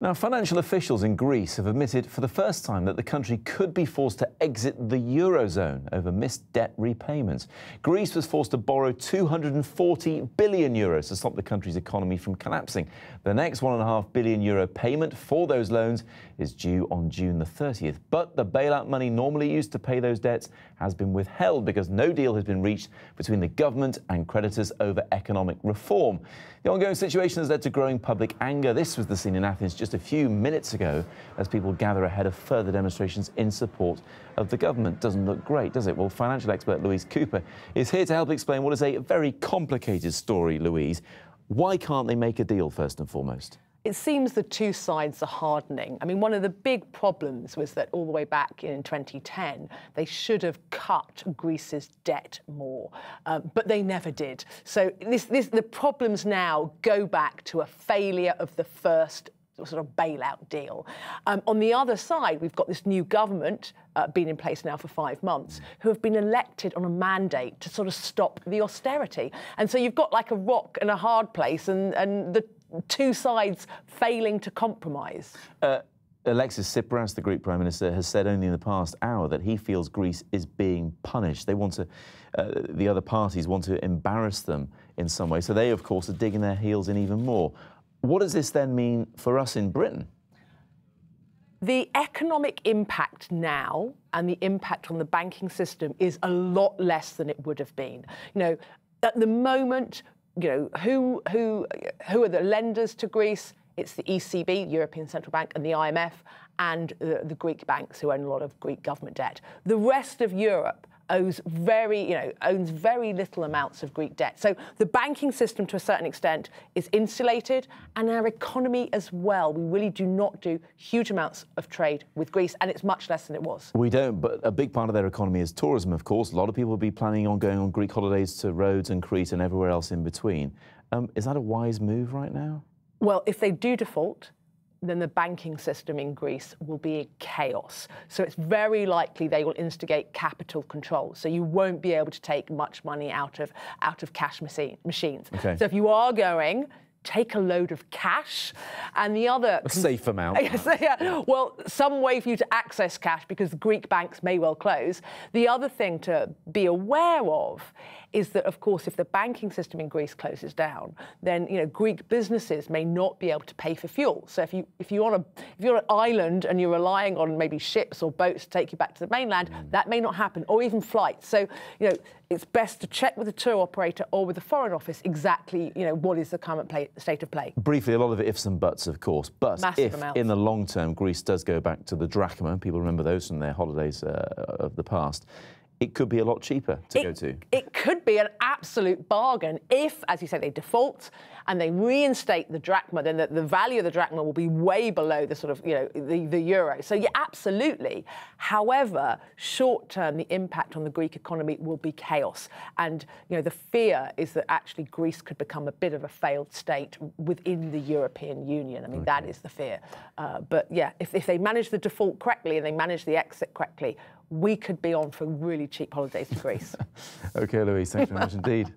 Now, financial officials in Greece have admitted for the first time that the country could be forced to exit the Eurozone over missed debt repayments. Greece was forced to borrow €240 billion to stop the country's economy from collapsing. The next €1.5 billion payment for those loans is due on June the 30th. But the bailout money normally used to pay those debts has been withheld because no deal has been reached between the government and creditors over economic reform. The ongoing situation has led to growing public anger. This was the scene in Athens just a few minutes ago as people gather ahead of further demonstrations in support of the government. Doesn't look great, does it? Well, financial expert Louise Cooper is here to help explain what is a very complicated story, Louise. Why can't they make a deal, first and foremost? It seems the two sides are hardening. I mean, one of the big problems was that all the way back in 2010, they should have cut Greece's debt more, but they never did. So the problems now go back to a failure of the first sort of bailout deal. On the other side, we've got this new government, been in place now for 5 months, who have been elected on a mandate to sort of stop the austerity. And so you've got like a rock and a hard place, and the two sides failing to compromise. Alexis Tsipras, the Greek Prime Minister, has said only in the past hour that he feels Greece is being punished. They want to, the other parties want to embarrass them in some way. So they, of course, are digging their heels in even more. What does this then mean for us in Britain? The economic impact now and the impact on the banking system is a lot less than it would have been. You know, at the moment, you know, who are the lenders to Greece? It's the ECB, European Central Bank, and the IMF, and the Greek banks who own a lot of Greek government debt. The rest of Europe owns very little amounts of Greek debt. So the banking system, to a certain extent, is insulated, and our economy as well. We really do not do huge amounts of trade with Greece, and it's much less than it was. We don't, but a big part of their economy is tourism, of course. A lot of people will be planning on going on Greek holidays to Rhodes and Crete and everywhere else in between. Is that a wise move right now? Well, if they do default, then the banking system in Greece will be in chaos. So it's very likely they will instigate capital control. So you won't be able to take much money out of cash machines. Okay. So if you are going, take a load of cash, and the other... A safe amount. Yeah. Well, some way for you to access cash, because the Greek banks may well close. The other thing to be aware of is that, of course, if the banking system in Greece closes down, then Greek businesses may not be able to pay for fuel. So if you're on an island and you're relying on maybe ships or boats to take you back to the mainland, that may not happen, or even flights. So it's best to check with the tour operator or with the Foreign Office exactly what is the current state of play. Briefly, a lot of ifs and buts, of course. But Massive if amounts. in the long term Greece does go back to the drachma, people remember those from their holidays of the past, it could be a lot cheaper to go to. It could be an absolute bargain if, as you say, they default and they reinstate the drachma. Then the value of the drachma will be way below the sort of the euro. So yeah, absolutely. However, short term, the impact on the Greek economy will be chaos, and the fear is that actually Greece could become a bit of a failed state within the European Union. I mean, that is the fear. But yeah, if they manage the default correctly and they manage the exit correctly, we could be on for really cheap holidays to Greece. OK, Louise, thanks very much indeed.